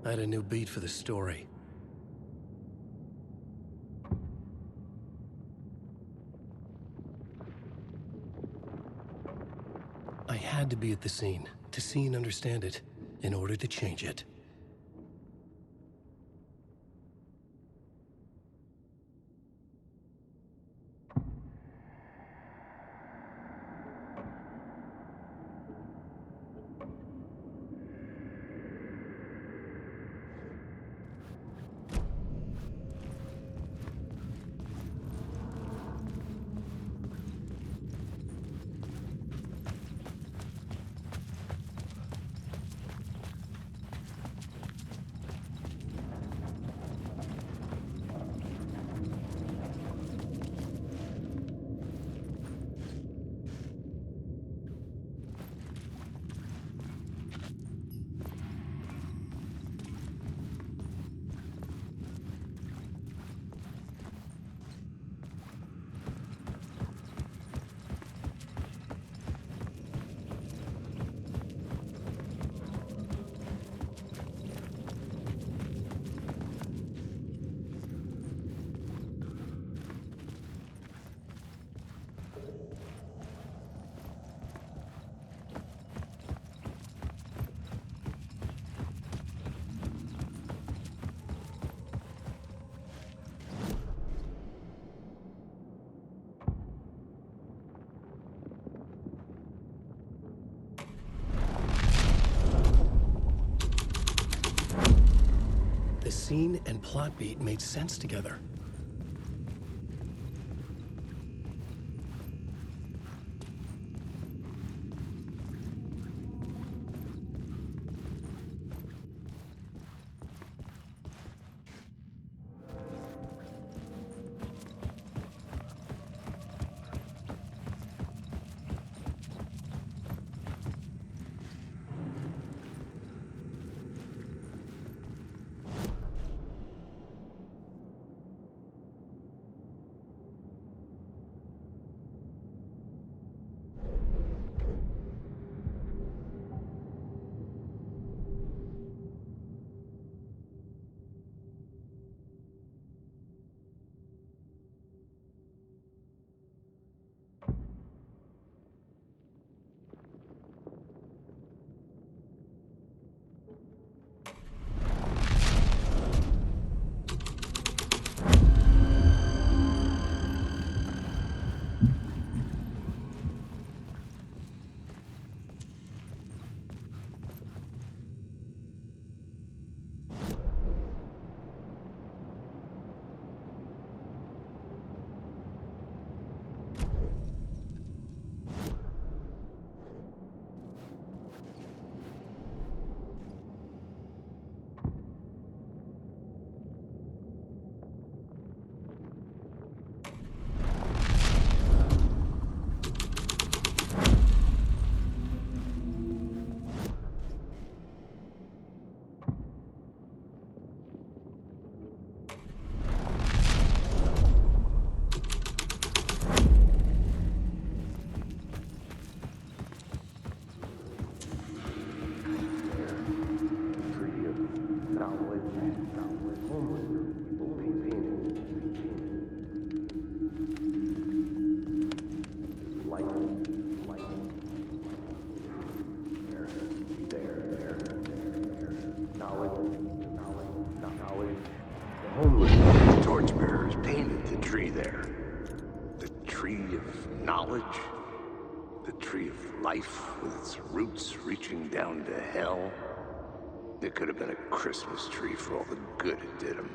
I had a new beat for the story. I had to be at the scene, to see and understand it, in order to change it. The scene and plot beat made sense together. With its roots reaching down to hell. It could have been a Christmas tree for all the good it did him.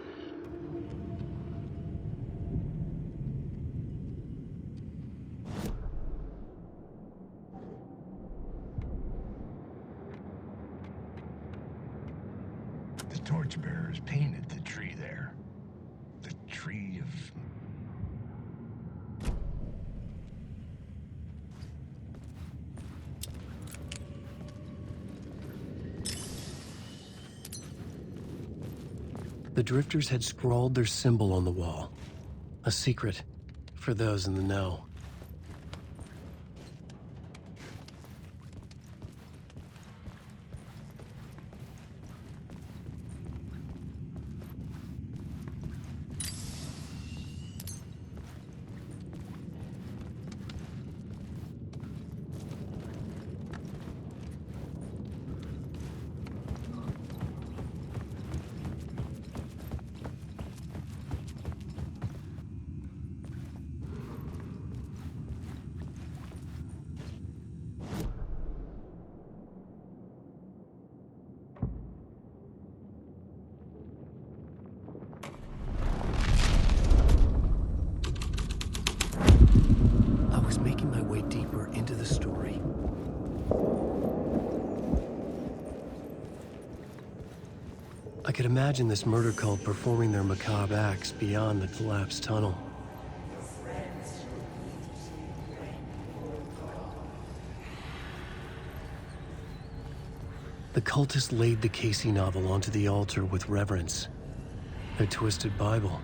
The torchbearers painted the tree there. The tree of... The drifters had scrawled their symbol on the wall. A secret for those in the know. I could imagine this murder cult performing their macabre acts beyond the collapsed tunnel. The cultists laid the Casey novel onto the altar with reverence. Their twisted Bible.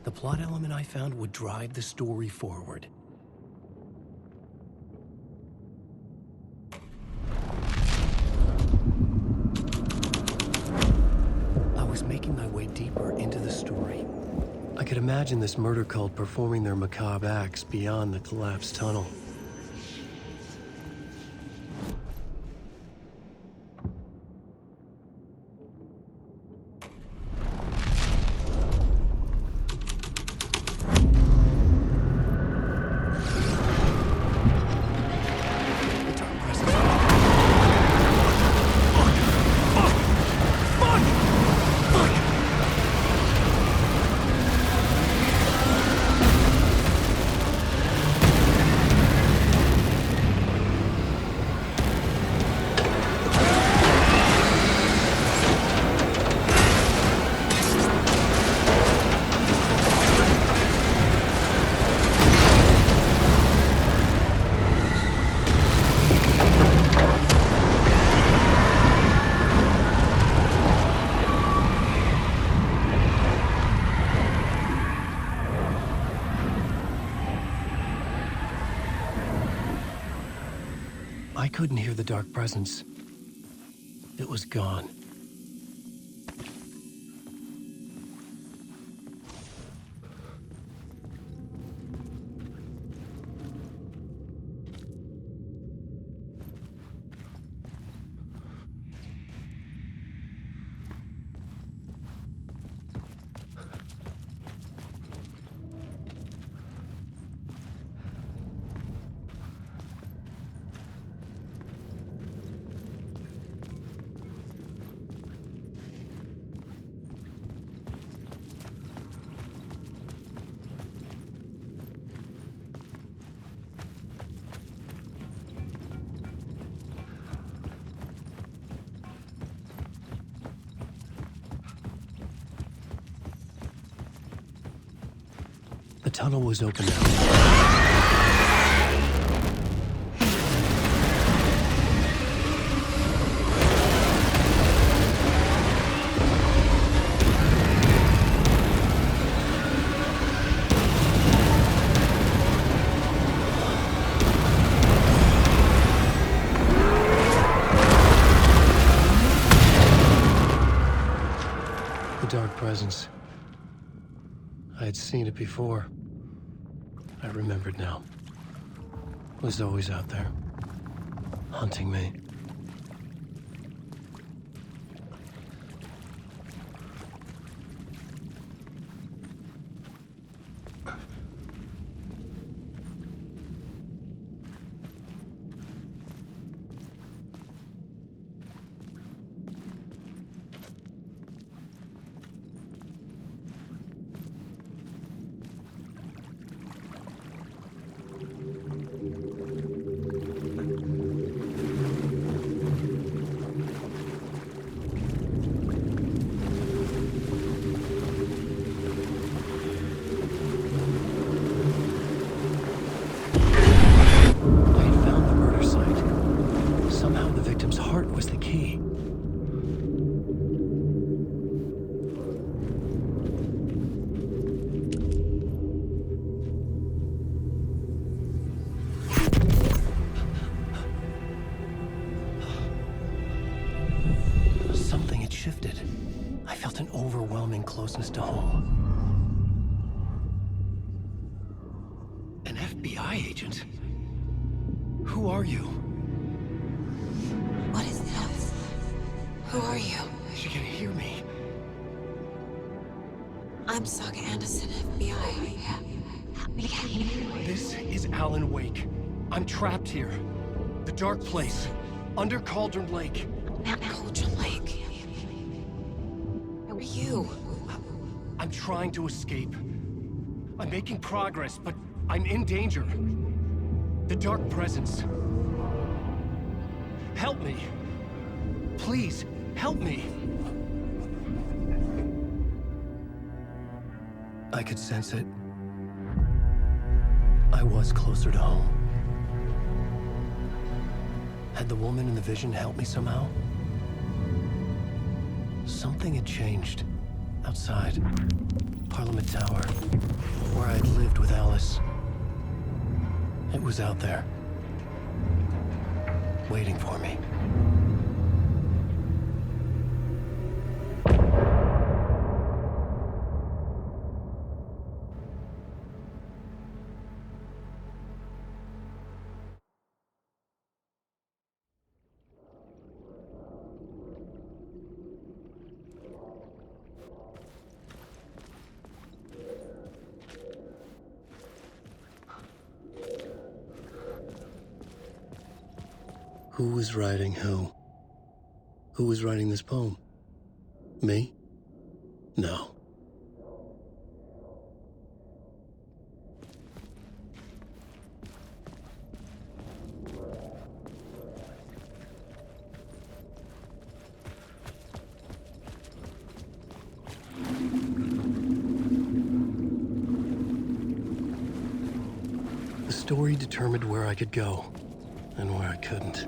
The plot element I found would drive the story forward. I was making my way deeper into the story. I could imagine this murder cult performing their macabre acts beyond the collapsed tunnel. I couldn't hear the dark presence. It was gone. The tunnel was open now. The dark presence. I had seen it before. I remembered now. was always out there, hunting me. Closeness to home. An FBI agent? Who are you? What is this? Who are you? She can hear me. I'm Saga Andерсон, FBI. This is Alan Wake. I'm trapped here. The dark place. Under Cauldron Lake. Cauldron Lake. Who are you? I'm trying to escape. I'm making progress, but I'm in danger. The dark presence. Help me. Please, help me. I could sense it. I was closer to home. Had the woman in the vision helped me somehow? Something had changed. Outside, Parliament Tower, where I'd lived with Alice. It was out there, waiting for me. Who was writing who? Who was writing this poem? Me? No. The story determined where I could go and where I couldn't.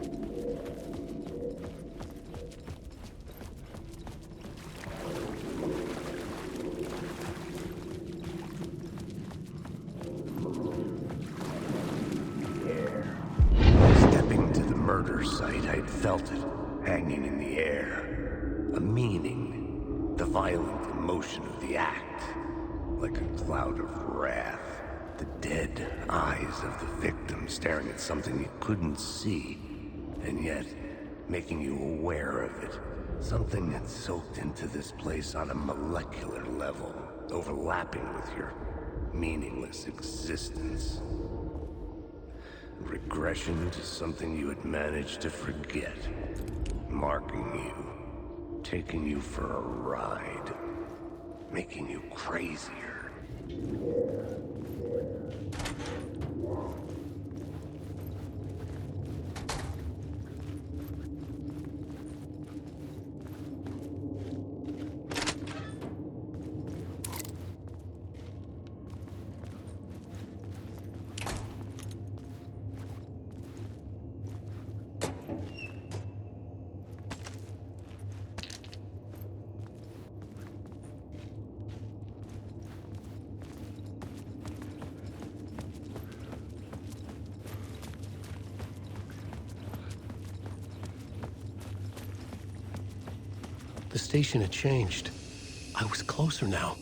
Stepping to the murder site, I'd felt it, hanging in the air. A meaning, the violent emotion of the act, like a cloud of wrath. The dead eyes of the victim staring at something you couldn't see, and yet making you aware of it. Something that soaked into this place on a molecular level, overlapping with your meaningless existence. Regression to something you had managed to forget, marking you, taking you for a ride, making you crazier. The station had changed. I was closer now.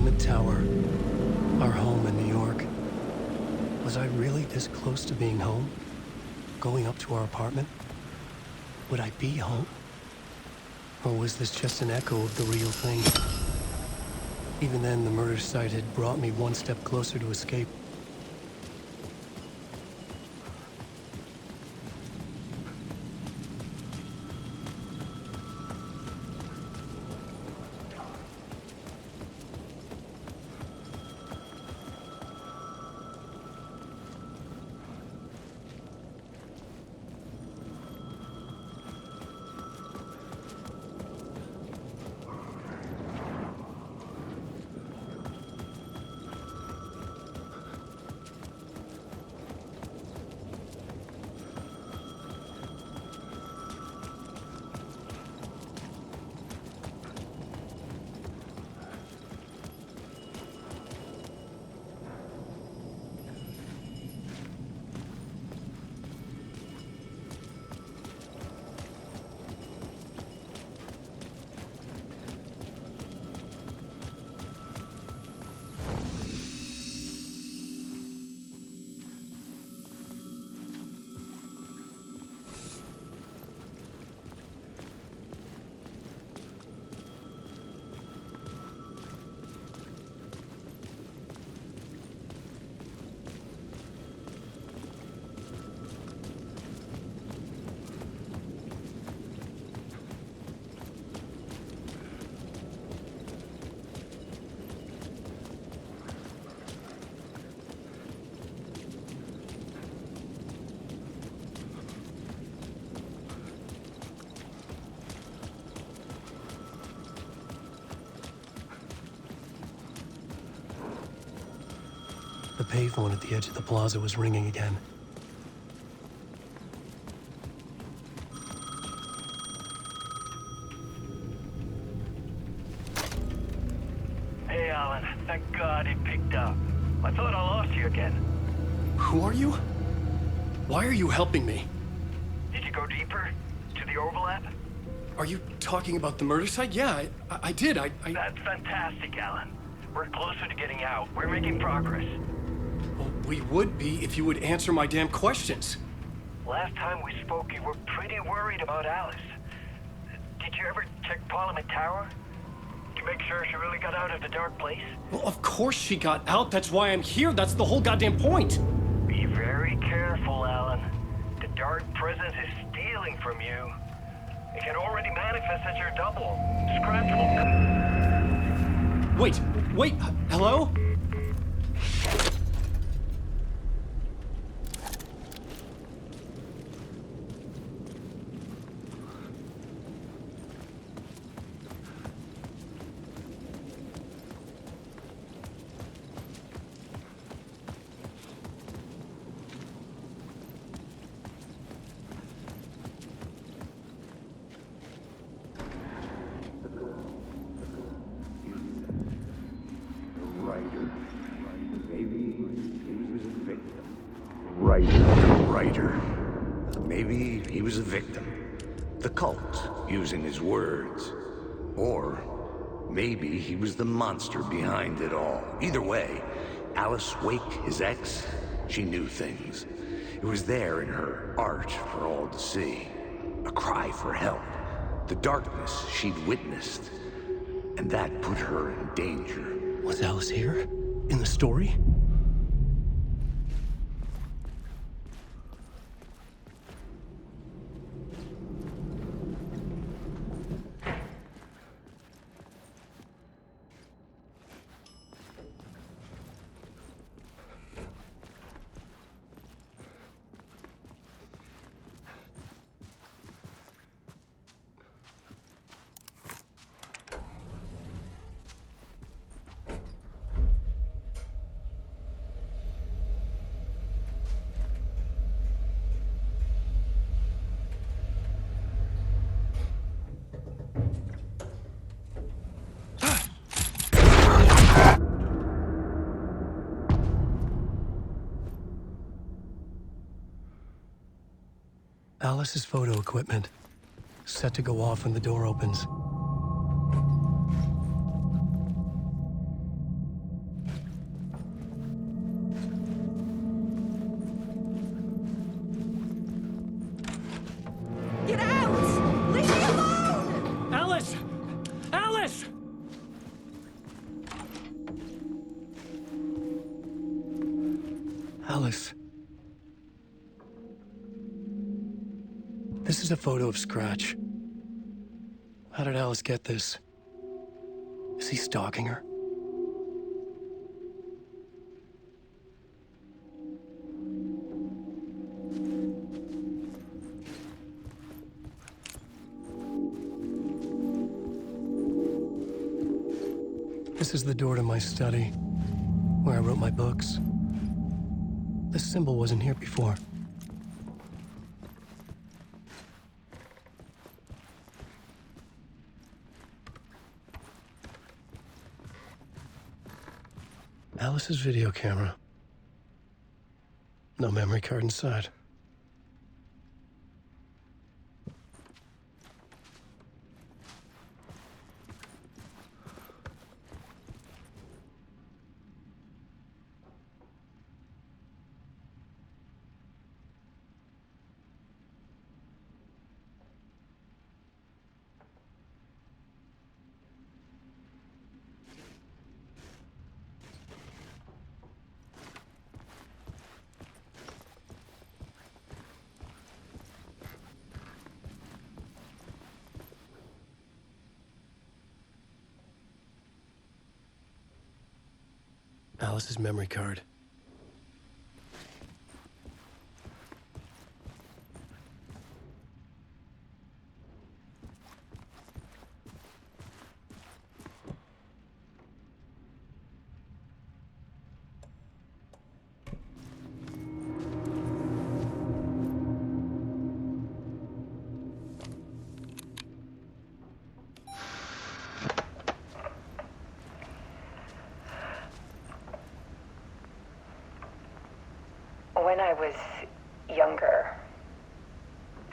Parliament Tower, our home in New York. Was I really this close to being home? Going up to our apartment? Would I be home? Or was this just an echo of the real thing? Even then, the murder site had brought me one step closer to escape. The payphone at the edge of the plaza was ringing again. Hey, Alan. Thank God it picked up. I thought I lost you again. Who are you? Why are you helping me? Did you go deeper? To the overlap? Are you talking about the murder site? Yeah, I did. That's fantastic, Alan. We're closer to getting out. We're making progress. Well, we would be if you would answer my damn questions. Last time we spoke, you were pretty worried about Alice. Did you ever check Parliament Tower? To make sure she really got out of the dark place? Well, of course she got out. That's why I'm here. That's the whole goddamn point. Be very careful, Alan. The dark presence is stealing from you. It can already manifest as your double. Scratch will... Wait, hello? Maybe he was a victim. The cult, using his words. Or maybe he was the monster behind it all. Either way, Alice Wake, his ex, she knew things. It was there in her art for all to see. A cry for help. The darkness she'd witnessed. And that put her in danger. Was Alice here? In the story? Alice's photo equipment, set to go off when the door opens. Alice! Alice. This is a photo of Scratch. How did Alice get this? Is he stalking her? This is the door to my study, where I wrote my books. This symbol wasn't here before. Alice's video camera. No memory card inside. Alice's memory card. When I was younger,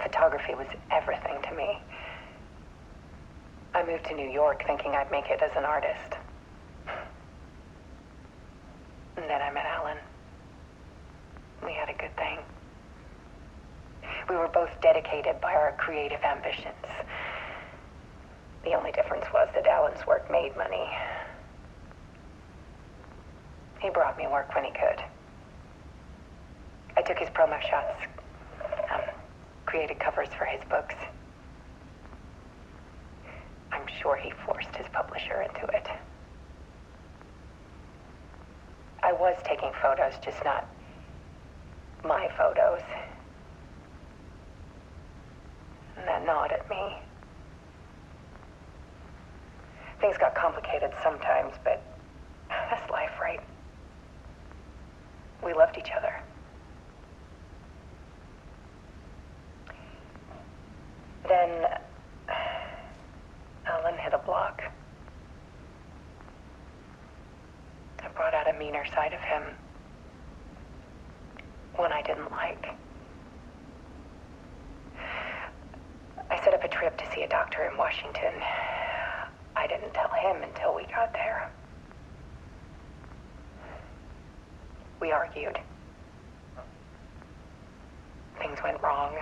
photography was everything to me. I moved to New York thinking I'd make it as an artist. And then I met Alan. We had a good thing. We were both dedicated by our creative ambitions. The only difference was that Alan's work made money. He brought me work when he could. I took his promo shots, created covers for his books. I'm sure he forced his publisher into it. I was taking photos, just not my photos. And that gnawed at me. Things got complicated sometimes, but that's life, right? We loved each other. Then Alan hit a block. I brought out a meaner side of him, one I didn't like. I set up a trip to see a doctor in Washington. I didn't tell him until we got there. We argued. Things went wrong.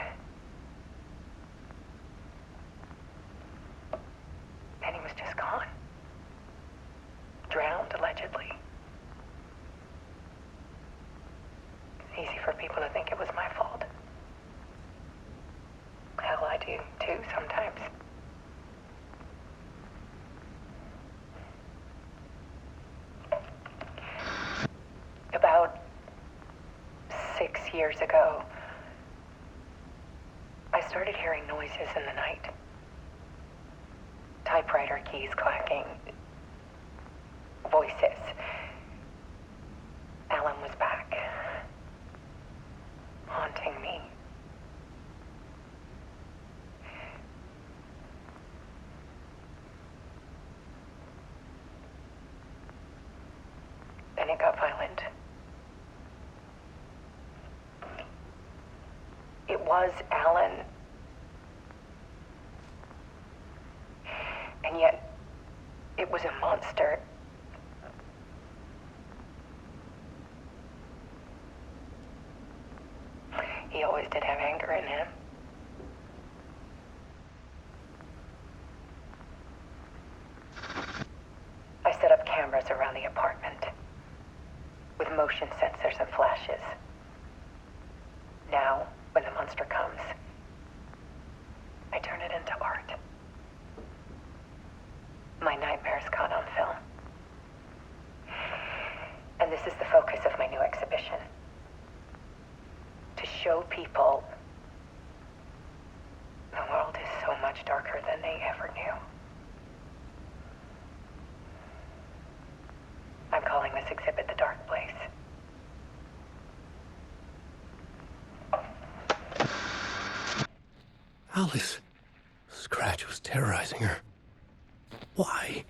And he was just gone. Drowned, allegedly. It's easy for people to think it was my fault. Hell, I do too sometimes. About 6 years ago, I started hearing noises in the night. Typewriter keys clacking. Voices. Alan was back. Haunting me. Then it got violent. It was Alan. And yet, it was a monster. He always did have anger in him. motion sensors and flashes. Now, when the monster comes, I turn it into art. My nightmares caught on film. And this is the focus of my new exhibition. To show people the world is so much darker than they ever knew. I'm calling this exhibit The Dark Place. Alice. Scratch was terrorizing her. Why?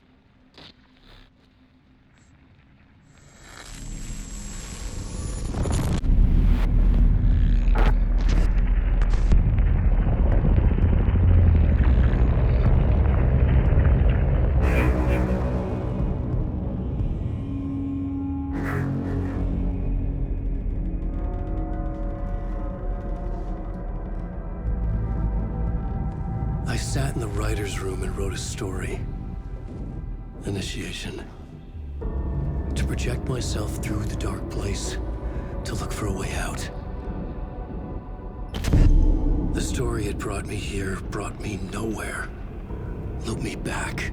I sat in the writer's room and wrote a story. Initiation. To project myself through the dark place, to look for a way out. The story had brought me here, brought me nowhere. Looped me back.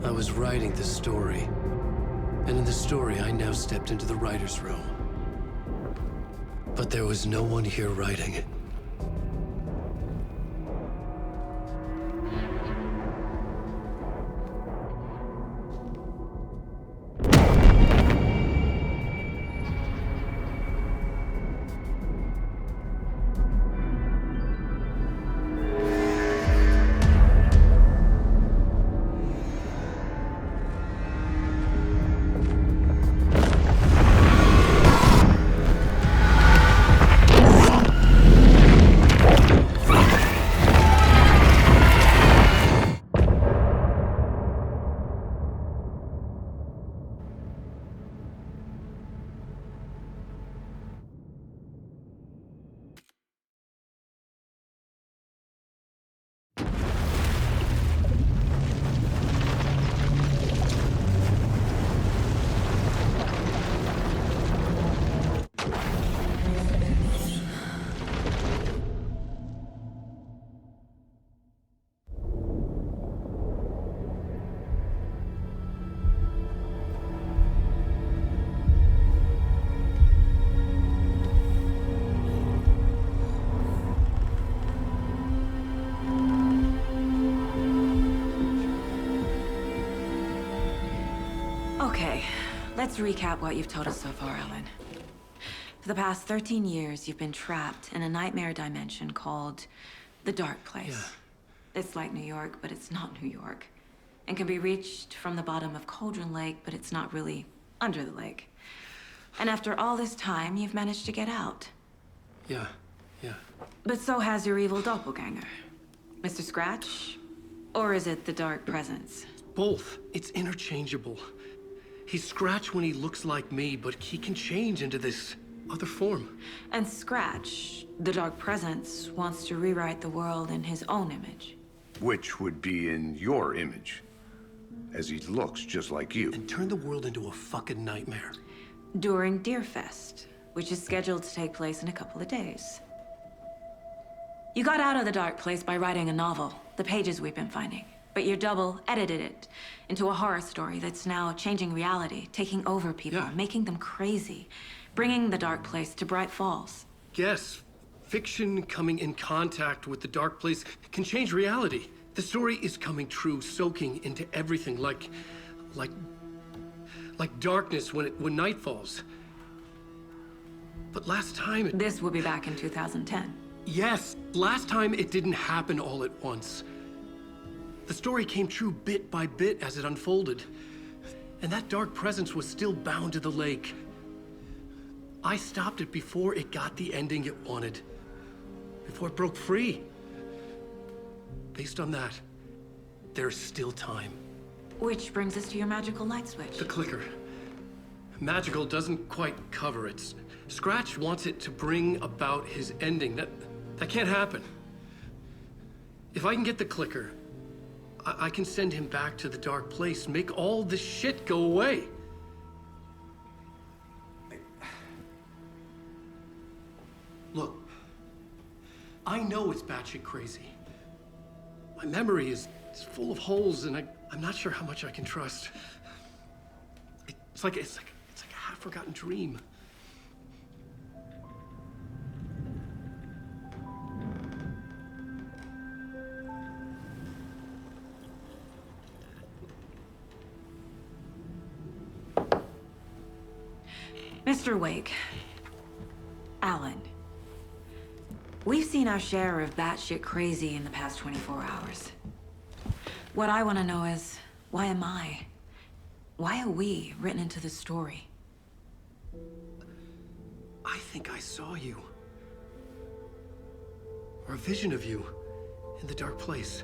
I was writing the story. And in the story, I now stepped into the writer's room. But there was no one here writing it. Okay, let's recap what you've told us so far, Alan. For the past 13 years, you've been trapped in a nightmare dimension called the Dark Place. Yeah. It's like New York, but it's not New York. And can be reached from the bottom of Cauldron Lake, but it's not really under the lake. And after all this time, you've managed to get out. Yeah. But so has your evil doppelganger. Mr. Scratch? Or is it the Dark Presence? Both. It's interchangeable. He's Scratch when he looks like me, but he can change into this other form. And Scratch, the Dark Presence, wants to rewrite the world in his own image. Which would be in your image, as he looks just like you. And turn the world into a fucking nightmare. During Deerfest, which is scheduled to take place in a couple of days. You got out of the Dark Place by writing a novel, the pages we've been finding. But your double edited it into a horror story that's now changing reality, taking over people, making them crazy, bringing the Dark Place to Braight-Fallz. Yes, fiction coming in contact with the Dark Place can change reality. The story is coming true, soaking into everything like darkness when night falls. But last time This will be back in 2010. Yes, last time it didn't happen all at once. The story came true bit by bit as it unfolded. And that dark presence was still bound to the lake. I stopped it before it got the ending it wanted. Before it broke free. Based on that, there's still time. Which brings us to your magical light switch. The clicker. Magical doesn't quite cover it. Scratch wants it to bring about his ending. That can't happen. If I can get the clicker, I can send him back to the Dark Place, make all this shit go away. I know it's batshit crazy. My memory is full of holes, and I'm not sure how much I can trust. It's like a half-forgotten dream. Mr. Wake. Alan. We've seen our share of batshit crazy in the past 24 hours. What I want to know is, why am I? Why are we written into the story? I think I saw you. Or a vision of you in the dark place.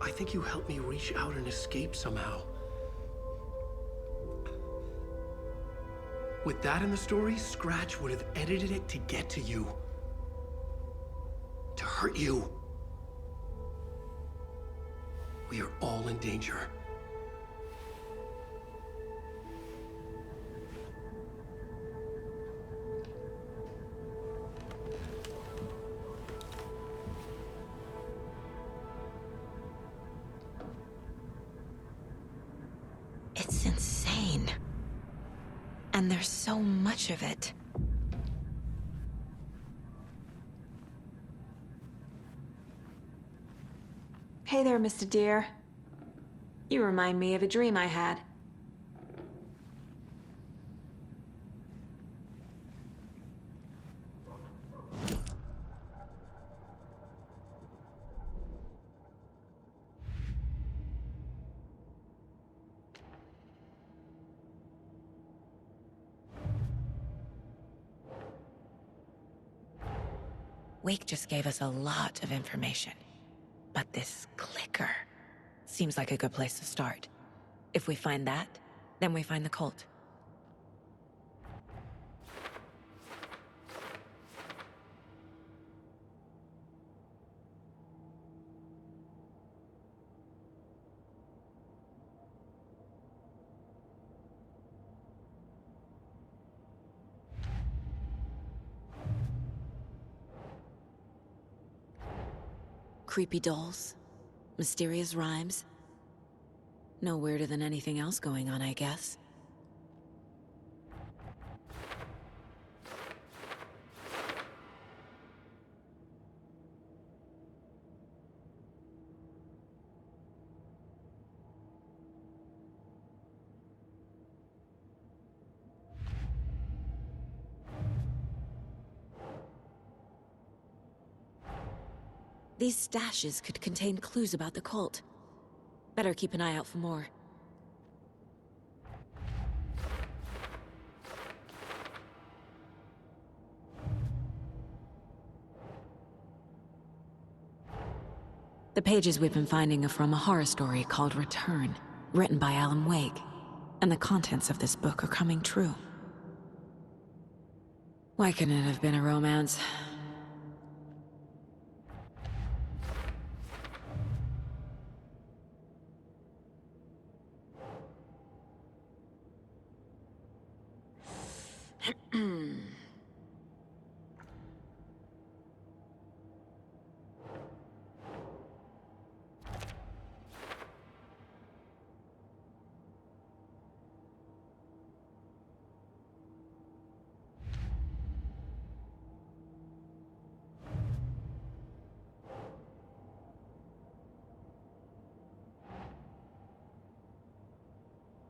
I think you helped me reach out and escape somehow. With that in the story, Scratch would have edited it to get to you. To hurt you. We are all in danger. It's insane. And there's so much of it. Hey there, Mr. Deer. You remind me of a dream I had. Wake just gave us a lot of information. But this clicker seems like a good place to start. If we find that, then we find the cult. Creepy dolls, mysterious rhymes. No weirder than anything else going on, I guess. These stashes could contain clues about the cult. Better keep an eye out for more. The pages we've been finding are from a horror story called Return, written by Alan Wake, and the contents of this book are coming true. Why couldn't it have been a romance?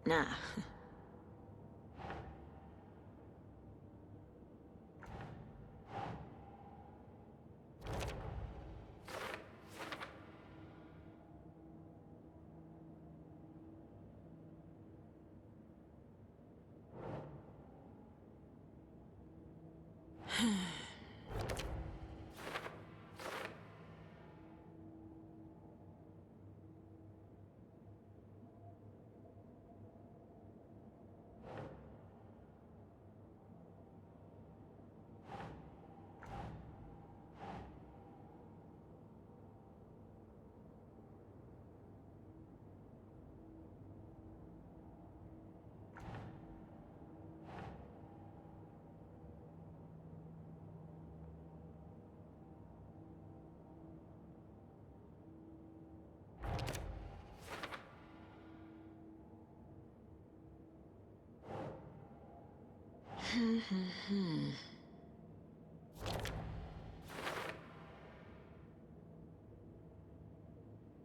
Nah.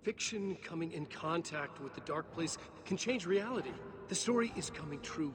Fiction coming in contact with the dark place can change reality. The story is coming true.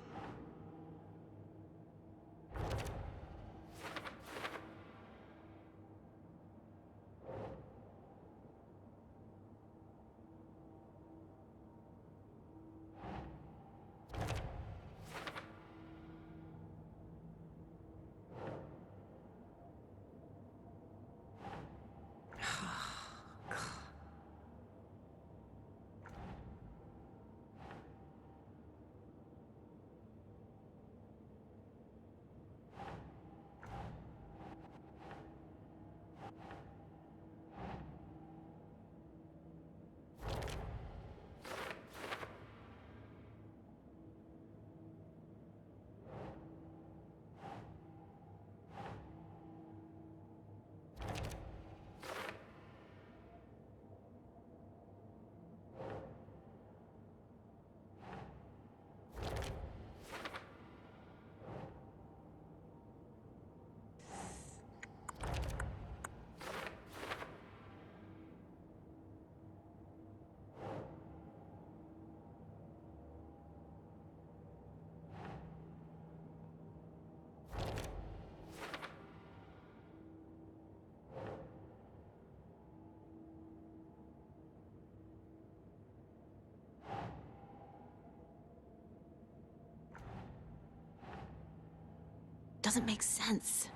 Doesn't make sense.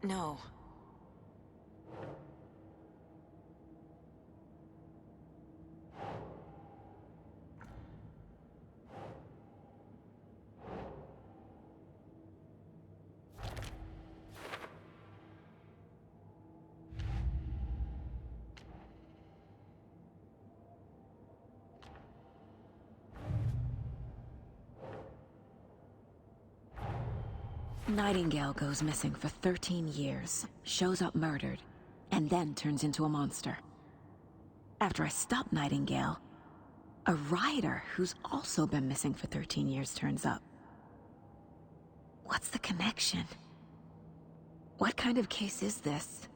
No. Nightingale goes missing for 13 years, shows up murdered, and then turns into a monster. After I stop Nightingale, a writer who's also been missing for 13 years turns up. What's the connection? What kind of case is this?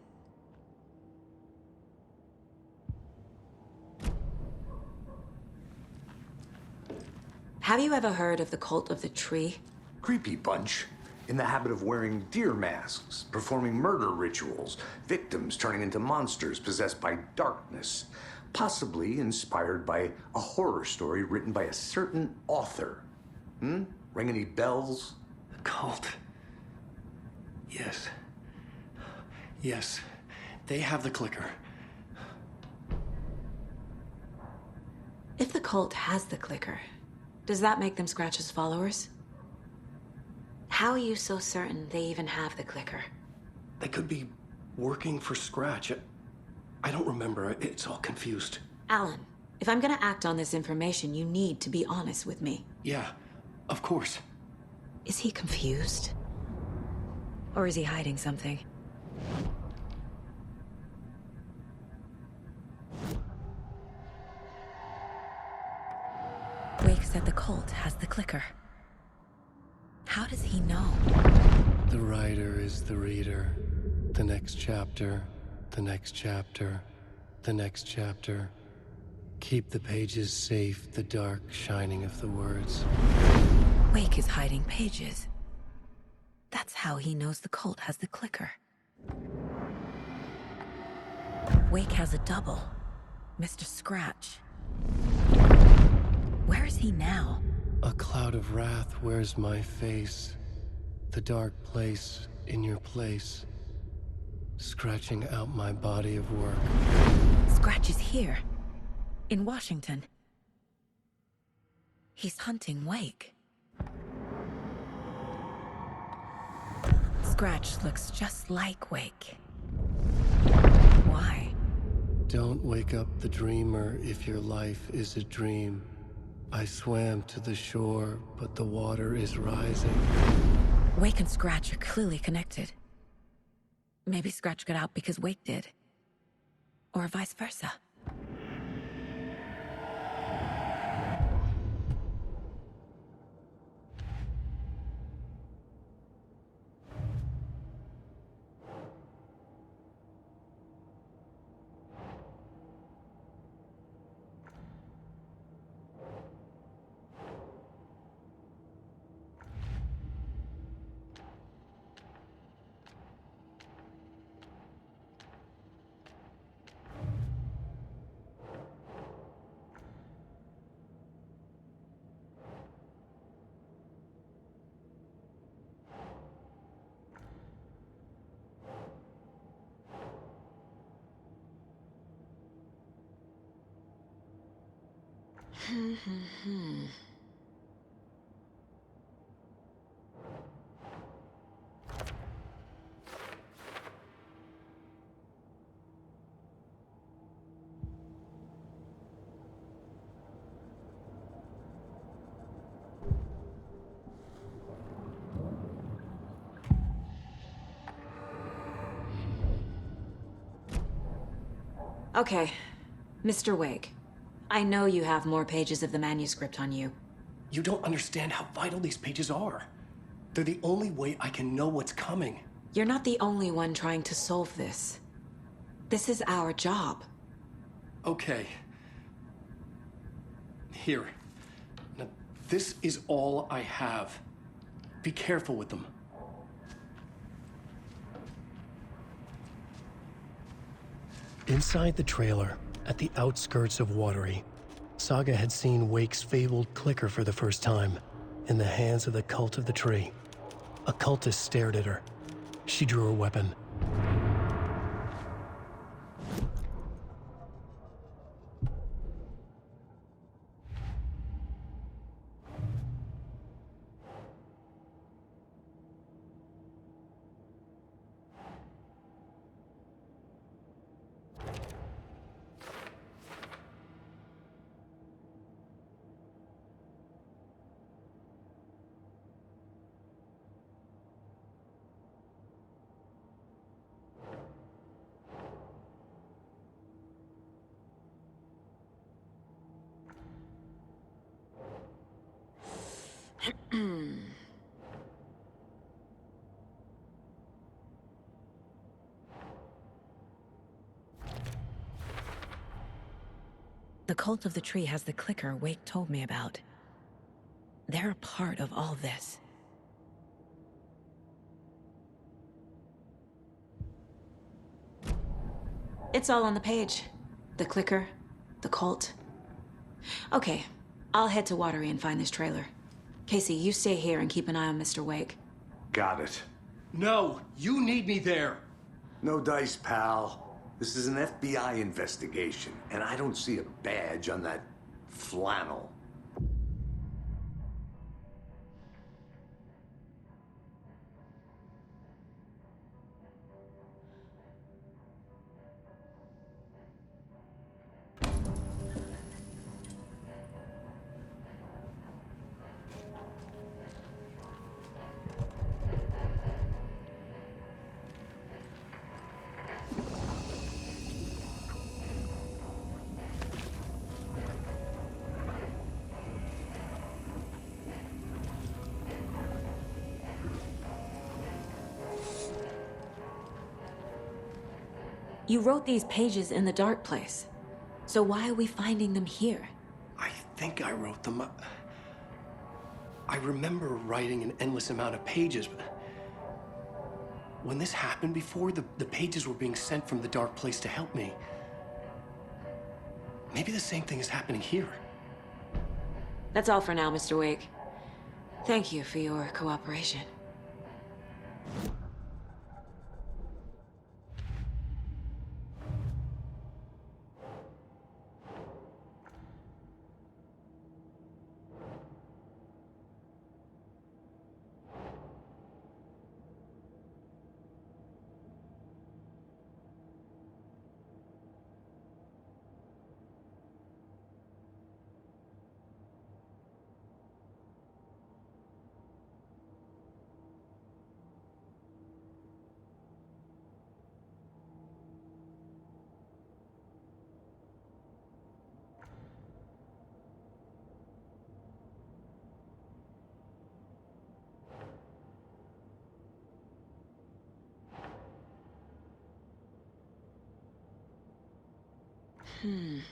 Have you ever heard of the Cult of the Tree? Creepy bunch. In the habit of wearing deer masks, performing murder rituals, victims turning into monsters possessed by darkness, possibly inspired by a horror story written by a certain author. Ring any bells? The cult. Yes. Yes. They have the clicker. If the cult has the clicker, does that make them Scratch's followers? How are you so certain they even have the clicker? They could be working for Scratch. I don't remember. It's all confused. Alan, if I'm gonna act on this information, you need to be honest with me. Yeah, of course. Is he confused? Or is he hiding something? Wake said the cult has the clicker. How does he know? The writer is the reader. The next chapter, the next chapter, the next chapter. Keep the pages safe, the dark shining of the words. Wake is hiding pages. That's how he knows the cult has the clicker. Wake has a double, Mr. Scratch. Where is he now? A cloud of wrath wears my face. The dark place in your place. scratching out my body of work. Scratch is here, in Washington. He's hunting Wake. Scratch looks just like Wake. Why? Don't wake up the dreamer if your life is a dream. I swam to the shore, but the water is rising. Wake and Scratch are clearly connected. Maybe Scratch got out because Wake did. Or vice versa. Okay, Mr. Wake. I know you have more pages of the manuscript on you. You don't understand how vital these pages are. They're the only way I can know what's coming. You're not the only one trying to solve this. This is our job. Okay. Here. Now, this is all I have. Be careful with them. Inside the trailer, at the outskirts of Watery, Saga had seen Wake's fabled clicker for the first time, in the hands of the Cult of the Tree. A cultist stared at her. She drew her weapon. The Cult of the Tree has the clicker Wake told me about. They're a part of all this. It's all on the page. The clicker, the cult. Okay, I'll head to Watery and find this trailer. Casey, you stay here and keep an eye on Mr. Wake. Got it. No, you need me there. No dice, pal. This is an FBI investigation, and I don't see a badge on that flannel. You wrote these pages in the dark place. So why are we finding them here? I think I wrote them. I remember writing an endless amount of pages, but when this happened before, the pages were being sent from the dark place to help me. Maybe the same thing is happening here. That's all for now, Mr. Wake. Thank you for your cooperation. Think.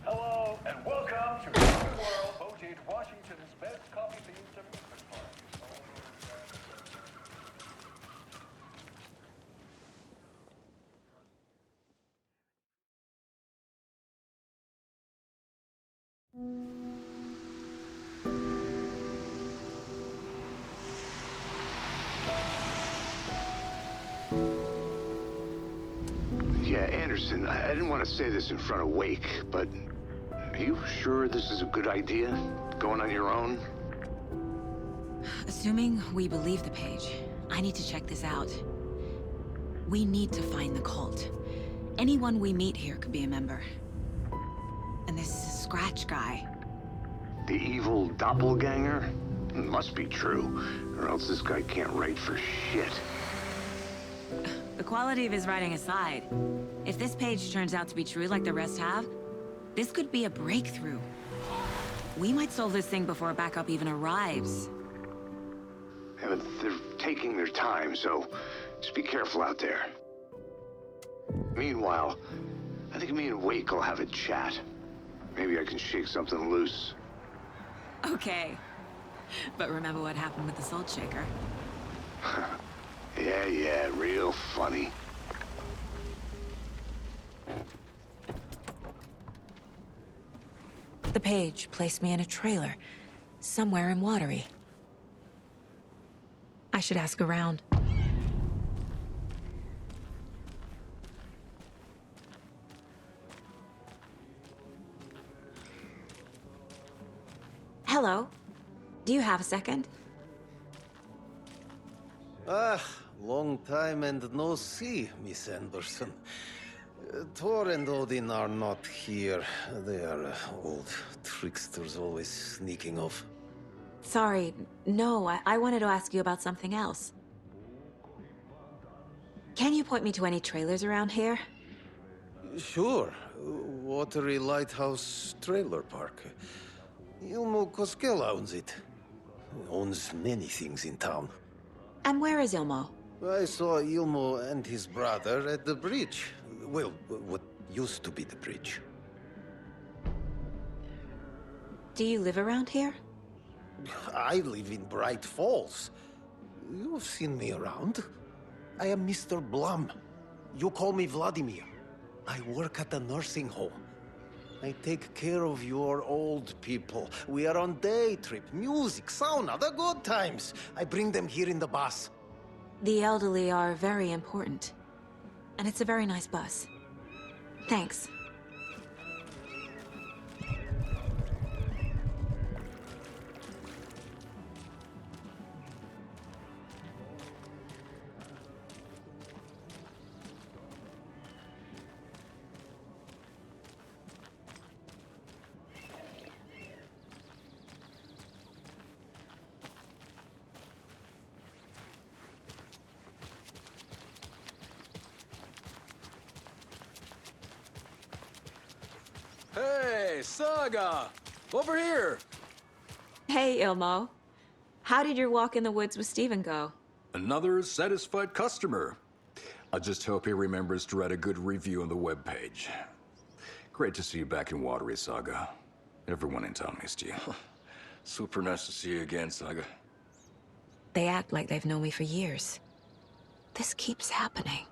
Hello, and welcome to the world voted Washington's best coffee-themed amusement park. Yeah, Anderson, I didn't want to say this in front of Wake, but are you sure this is a good idea? Going on your own? Assuming we believe the page, I need to check this out. We need to find the cult. Anyone we meet here could be a member. And this Scratch guy. The evil doppelganger? Must be true, or else this guy can't write for shit. The quality of his writing aside, if this page turns out to be true like the rest have, this could be a breakthrough. We might solve this thing before backup even arrives. Yeah, but they're taking their time, so just be careful out there. Meanwhile, I think me and Wake will have a chat. Maybe I can shake something loose. Okay. But remember what happened with the salt shaker? Yeah, real funny. The page placed me in a trailer, somewhere in Watery. I should ask around. Hello. Do you have a second? Long time and no see, Miss Anderson. Thor and Odin are not here. They are old tricksters always sneaking off. Sorry, no, I wanted to ask you about something else. Can you point me to any trailers around here? Sure. Watery Lighthouse Trailer Park. Ilmo Koskela owns it. Owns many things in town. And where is Ilmo? I saw Ilmo and his brother at the bridge. Well, what used to be the bridge. Do you live around here? I live in Braight-Fålls. You've seen me around. I am Mr. Blum. You call me Vladimir. I work at a nursing home. I take care of your old people. We are on day trip, music, sauna, the good times. I bring them here in the bus. The elderly are very important. And it's a very nice bus. Thanks. Saga! Over here! Hey, Ilmo. How did your walk in the woods with Steven go? Another satisfied customer. I just hope he remembers to write a good review on the webpage. Great to see you back in Watery, Saga. Everyone in town missed you. Super nice to see you again, Saga. They act like they've known me for years. This keeps happening.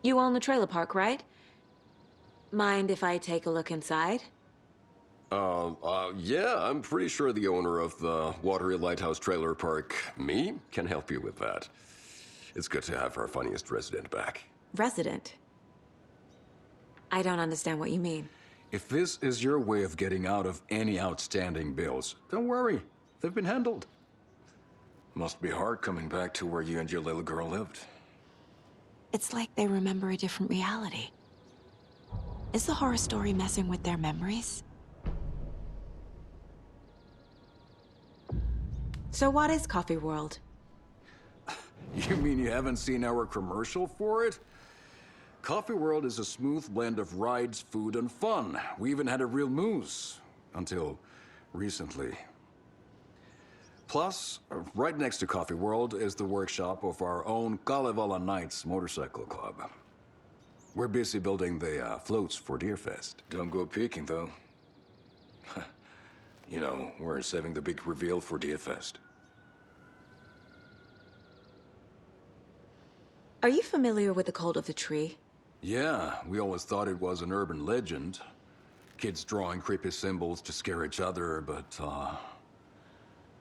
You own the trailer park, right? Mind if I take a look inside? Yeah, I'm pretty sure the owner of the Watery Lighthouse Trailer Park, me, can help you with that. It's good to have our funniest resident back. Resident? I don't understand what you mean. If this is your way of getting out of any outstanding bills, don't worry. They've been handled. Must be hard coming back to where you and your little girl lived. It's like they remember a different reality. Is the horror story messing with their memories? So what is Coffee World? You mean you haven't seen our commercial for it? Coffee World is a smooth blend of rides, food, and fun. We even had a real moose. Until recently. Plus, right next to Coffee World is the workshop of our own Kalevala Knights Motorcycle Club. We're busy building the floats for Deerfest. Don't go peeking, though. You know, we're saving the big reveal for Deerfest. Are you familiar with the Cult of the Tree? Yeah, we always thought it was an urban legend. Kids drawing creepy symbols to scare each other, but,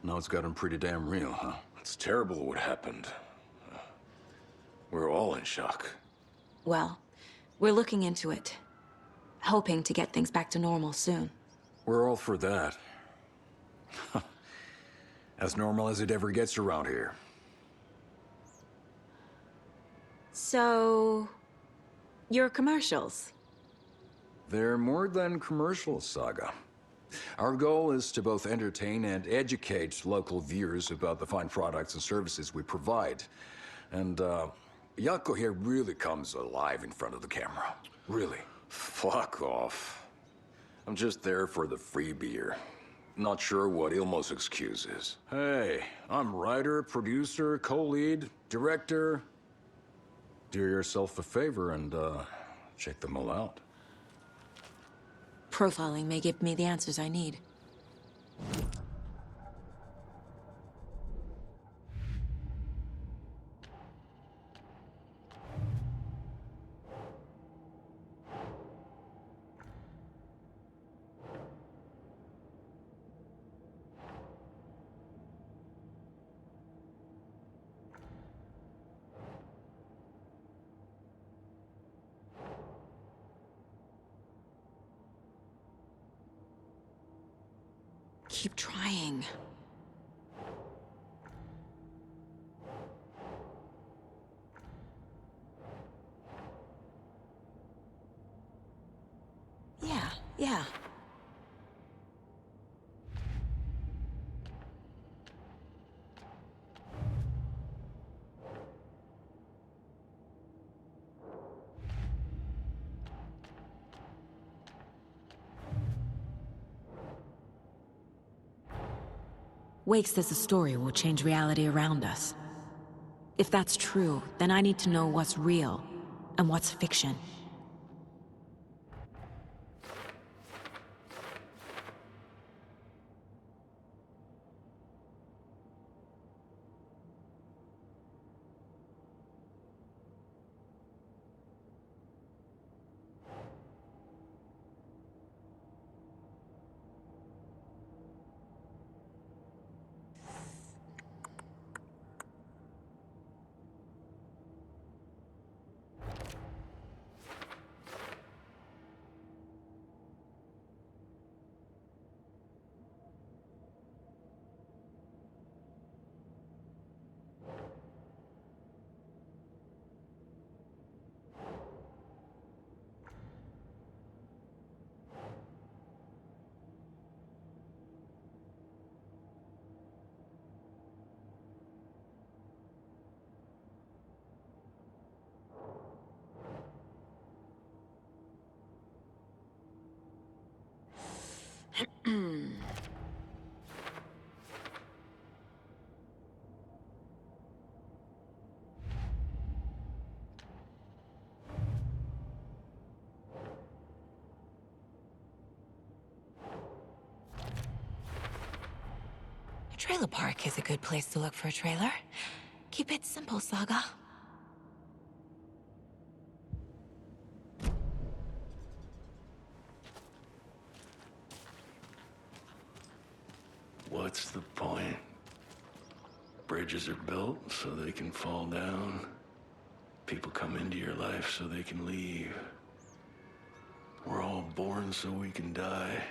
now it's gotten pretty damn real, huh? It's terrible what happened. We're all in shock. Well, we're looking into it. Hoping to get things back to normal soon. We're all for that. As normal as it ever gets around here. So... your commercials? They're more than commercials, Saga. Our goal is to both entertain and educate local viewers about the fine products and services we provide. And, Yako here really comes alive in front of the camera. Really. Fuck off. I'm just there for the free beer. Not sure what Ilmo's excuse is. Hey, I'm writer, producer, co-lead, director. Do yourself a favor and, check them all out. Profiling may give me the answers I need. Keep trying. Yeah. Wake says the story will change reality around us. If that's true, then I need to know what's real and what's fiction. trailer park is a good place to look for a trailer. Keep it simple, Saga. What's the point? Bridges are built so they can fall down. People come into your life so they can leave. We're all born so we can die.